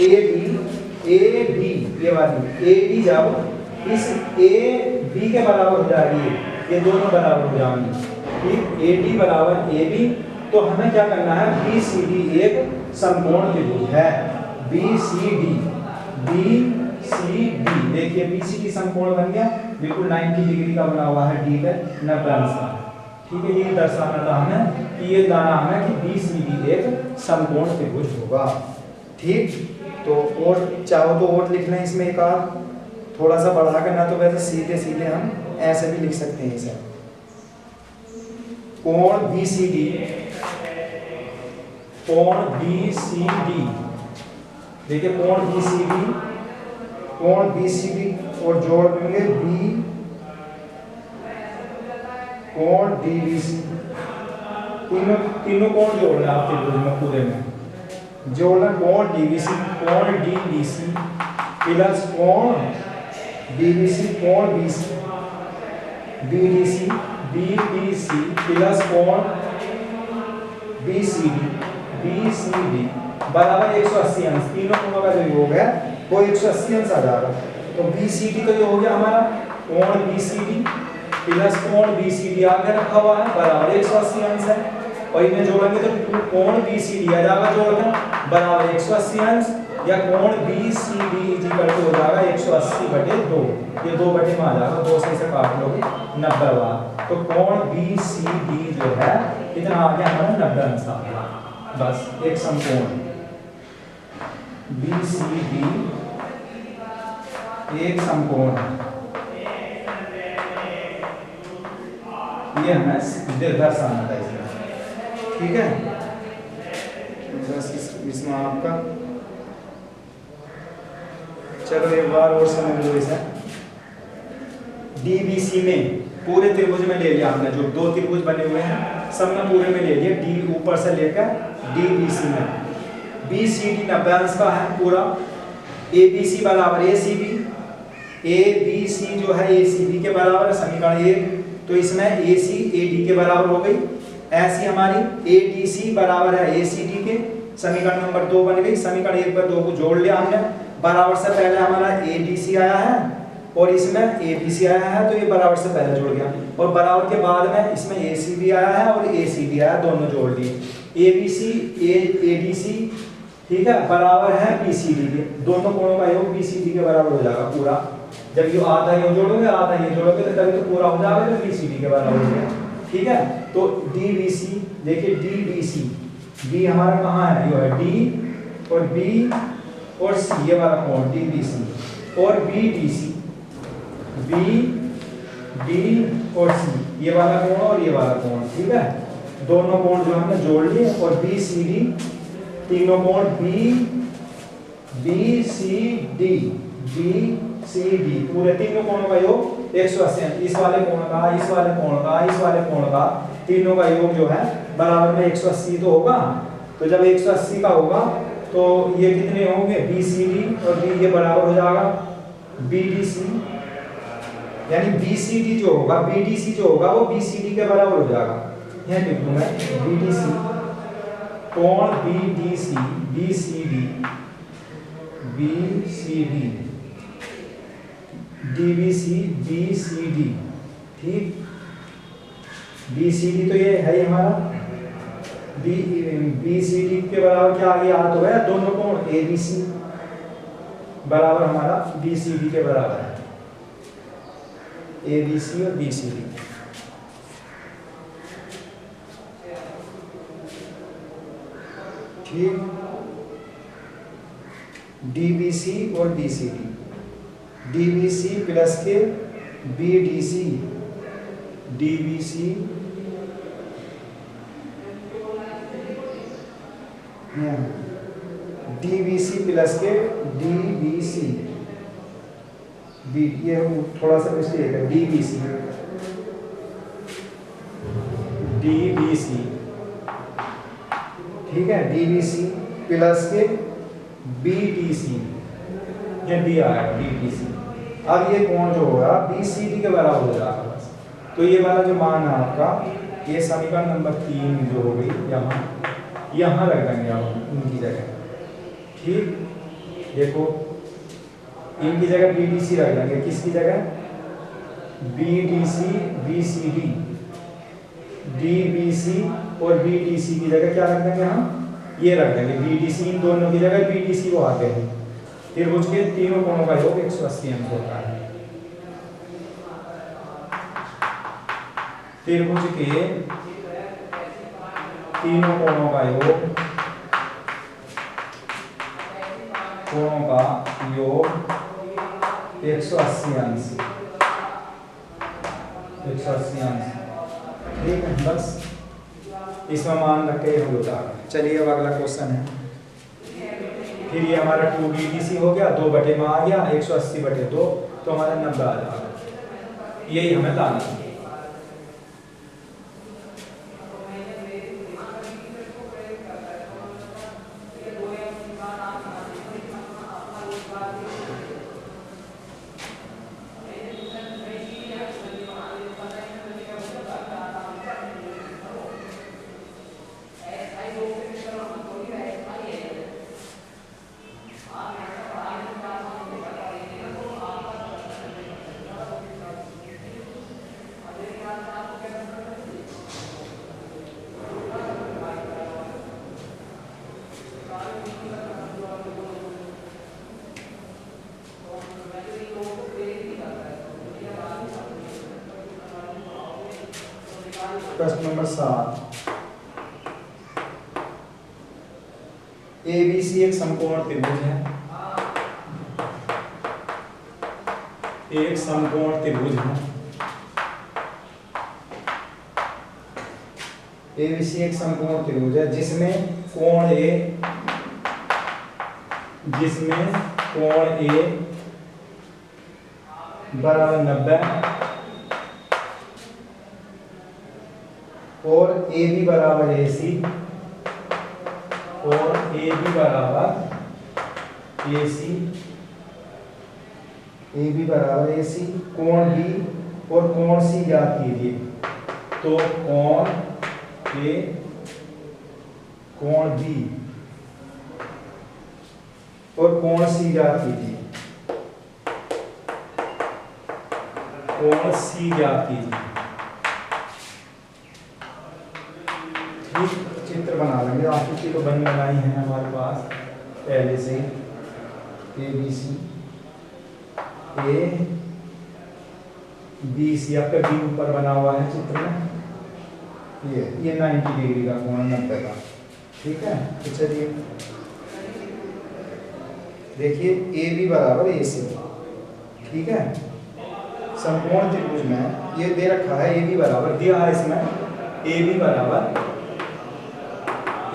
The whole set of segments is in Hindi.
ए बी ये वाली ए डी जब इस ए बी के बराबर हो जाएगी, ये दोनों बराबर हो जाएंगे, ठीक। ए डी बराबर ए बी, तो हमें क्या करना है, बी सी डी एक समकोण त्रिभुज है, बी सी डी देखिए बी सी डी समकोण बन गया, बिल्कुल 90 डिग्री का बना हुआ है, डी पे 90 अंश का, ठीक है। ये दर्शाना था हमें कि ये दाना हमें कि बी सी डी एक समकोण त्रिभुज होगा, ठीक। तो और चाहो तो और लिख लें इसमें एक आध, थोड़ा सा बढ़ा करना, तो वैसे सीधे सीधे हम ऐसे भी लिख सकते हैं इसे, कोण बी सी डी, कोण बी सी डी, देखिए कोण बी सी डी, कोण बी सी डी और जोड़ देंगे बी कोण डी बी सी, तीनों कोण जोड़ना आपके त्रिभुज में पूरे में, जोड़ना कोण डीबीसी, कोण डीबीसी प्लस कोण डीबीसी, कोण बीसी, बीडीसी, बीबीसी प्लस कोण बीसीडी, बीसीडी बराबर 180 अंश, तीनों कोणों का जो योग है वो 180 अंश आ जाएगा। तो बीसीडी तो ये हो गया हमारा कोण बीसीडी प्लस कोण बीसीडी आगे रखा हुआ है बराबर 180 अंश है, और इन्हें जोड़ेंगे तो कोण बीसीडी आ जाएगा जोड़कर बराबर 180 अंश, या कोण बीसीडी इक्वल टू हो जाएगा 180/2, ये 2 में आ जाएगा, 2 से काट लोगे 90 बार, तो कोण बीसीडी जो है इतना आ गया हमारा 90 अंश आ गया, बस एक समकोण बीसीडी एक समकोण, ये हमें दर्शाना था इसमें, ठीक है। इसमें आपका चलो एक बार और समझ लो इसे, डीबीसी में पूरे त्रिभुज में ले लिया हमने, जो 2 त्रिभुज बने हुए हैं सब में पूरे में ले लिया, डी ऊपर से लेकर डीबीसी में, बीसीडी 90 अंश का है पूरा, एबीसी बराबर एसीबी, एबीसी जो है एसीबी के बराबर है, समीकरण 1, तो इसमें एसी एडी के बराबर हो गई, ऐसी हमारी एडीसी बराबर है एसीडी के, समीकरण नंबर 2 बन गई, समीकरण 1 पर 2 को जोड़ लिया हमने, बराबर से पहले हमारा एडीसी आया है और इसमें एबीसी आया है, तो ये बराबर से पहले जोड़ गया, और बराबर के बाद में इसमें एसीबी आया है और एसीडी आया, दोनों जोड़ लिए, एबीसी एडीसी, ठीक है, बराबर है बीसीडी के, दोनों कोणों का योग बीसीडी के बराबर हो जाएगा पूरा, जब ये आधा ये जोड़ोगे आधा ये जोड़ोगे तो तभी तो पूरा हो जाएगा, तो बीसीडी के बराबर हो गया, ठीक है। तो डीबीसी देखिए डीबीसी, बी हमारा कहाँ है, ये है डी और बी और सी, ये वाला कोण डीबीसी, और बीडीसी, बी डी और सी, ये वाला कोण और ये वाला कोण, ठीक है, दोनों कोण जो हमने जोड़ लिए, और बीसीडी तीनों कोण बीसीडी बीसीडी पूरे तीनों कोणों का योग 180, इस वाले कोण का, इस वाले कोण का, इस वाले कोण का, तीनों का योग जो है बराबर में 180 तो होगा, तो जब 180 का होगा तो ये कितने होंगे, बीसीडी और बी ये बराबर हो जाएगा बीडीसी, यानी बीसीडी जो होगा बीडीसी जो होगा वो बीसीडी के बराबर हो जाएगा, यह लिख दूंगा बीडीसी, कोण BDC BCD BCD DBC BCD, ठीक, बीसीडी तो ये है ही हमारा, बीसीडी के बराबर क्या आ गया, तो है दोनों कोण एबीसी बराबर हमारा बीसीडी के बराबर है, एबीसी और बीसीडी, ठीक, डीबीसी और बीसीडी, डीबीसी प्लस के बीडीसी, डीबीसी डीबीसी प्लस के डीबीसी, ये थोड़ा सा मिस्टेक है, डीबीसी डीबीसी, ठीक है, डीबीसी प्लस के बीडीसी, ये डी आएगा बीडीसी, अब ये कोण जो होगा बीसीडी के बराबर हो जाएगा बस, तो ये वाला जो मान है आपका, ये समीकरण नंबर 3 जो हो गई यहाँ रख देंगे आप उनकी जगह, ठीक। देखो इनकी जगह BDC रख लेंगे, किसकी जगह BDC BCD, DBC और BDC की जगह क्या रख देंगे हम, ये रख देंगे BDC, इन दोनों की जगह BDC को आते हैं। त्रिभुज के तीनों कोणों का योग 180 अंश होता है। त्रिभुज के तीनों कोणों का योग 180 अंश, 180 अंश। ठीक है, बस इसमें मान रख के हो जाएगा। चलिए अब अगला क्वेश्चन है। फिर ये हमारा 2BDC हो गया, 2 बटे में आ गया 180 बटे 2, तो हमारा 90 आ जाएगा। यही हमें लाना है। प्रश्न नंबर 7, ABC एक समकोण त्रिभुज है, एक समकोण त्रिभुज है। ABC एक समकोण त्रिभुज है जिसमें कोण A बराबर 90 और AB बराबर AC और AB बराबर AC, कोण B और कोण C ज्ञात कीजिए। तो कोण A, कोण B और कोण C ज्ञात कीजिए, कोण C ज्ञात कीजिए। चित्र बना लेंगे, आकृति तो बन बनाई है हमारे पास पहले से। ABC ABC आपका B ऊपर बना हुआ है चित्र में, ये 90 डिग्री का कोण 90 का। ठीक है, तो चलिए देखिए AB बराबर AC। ठीक है, समकोण त्रिभुज में ये दे रखा है, AB बराबर दिया है इसमें, AB बराबर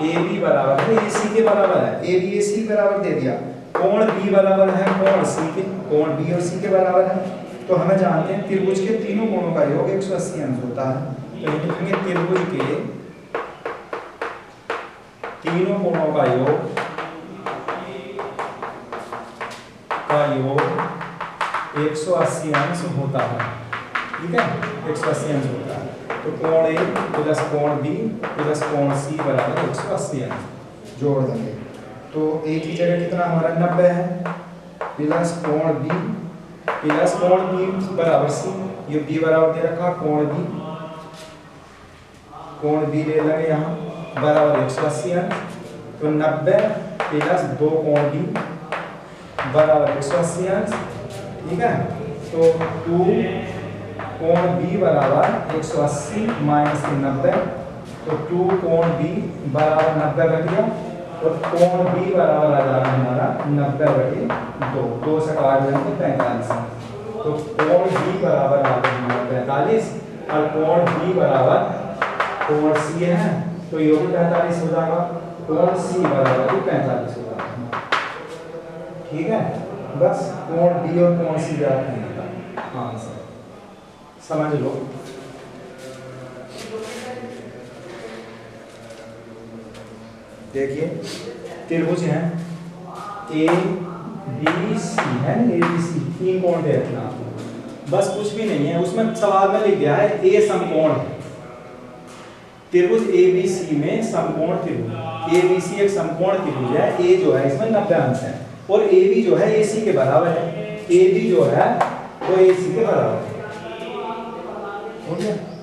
है AC के बराबर है, AB AC बराबर दे दिया। कोण B बराबर है कोण C के, कोण B और C के बराबर है। तो हमें जानते हैं त्रिभुज के तीनों कोणों का योग 180 अंश होता है। तो लिखेंगे त्रिभुज के तीनों कोणों का योग 180 अंश होता है। ठीक है, 180 अंश होता है। तो कोण A प्लस कोण B प्लस कोण C बराबर 180 अंश जोड़ देंगे। तो A की जगह कितना हमारा 90 है, प्लस कोण B प्लस कोण B बराबर C, ये B बराबर दे रखा कोण B ले लेंगे यहाँ बराबर 180 अंश। तो 90 प्लस 2 कोण B बराबर 180 अंश। ठीक है, तो 2 कोण B बराबर 180 माइनस 90, तो 2 कोण B बराबर 90 बन गया और कोण B बराबर आ जाएगा हमारा 90/2, 2 से काट देंगे 45। तो कोण B बराबर आ गया हमारा 45 और कोण B बराबर कोण C है, तो ये भी 45 हो जाएगा, कोण C बराबर भी 45 हो जाएगा। ठीक है, बस कोण B और कोण C ज्ञात करने का आंसर समझ लो। देखिए त्रिभुज है ABC है, ABC तीन कोण दे रखना, बस कुछ भी नहीं है उसमें। सवाल में लिख दिया है A समकोण है, त्रिभुज ABC में समकोण त्रिभुज, ABC एक समकोण त्रिभुज है, A जो है इसमें 90 अंश है। और ए बी जो है ए सी के बराबर है, ए बी जो है वो ए सी के बराबर है। हो गया।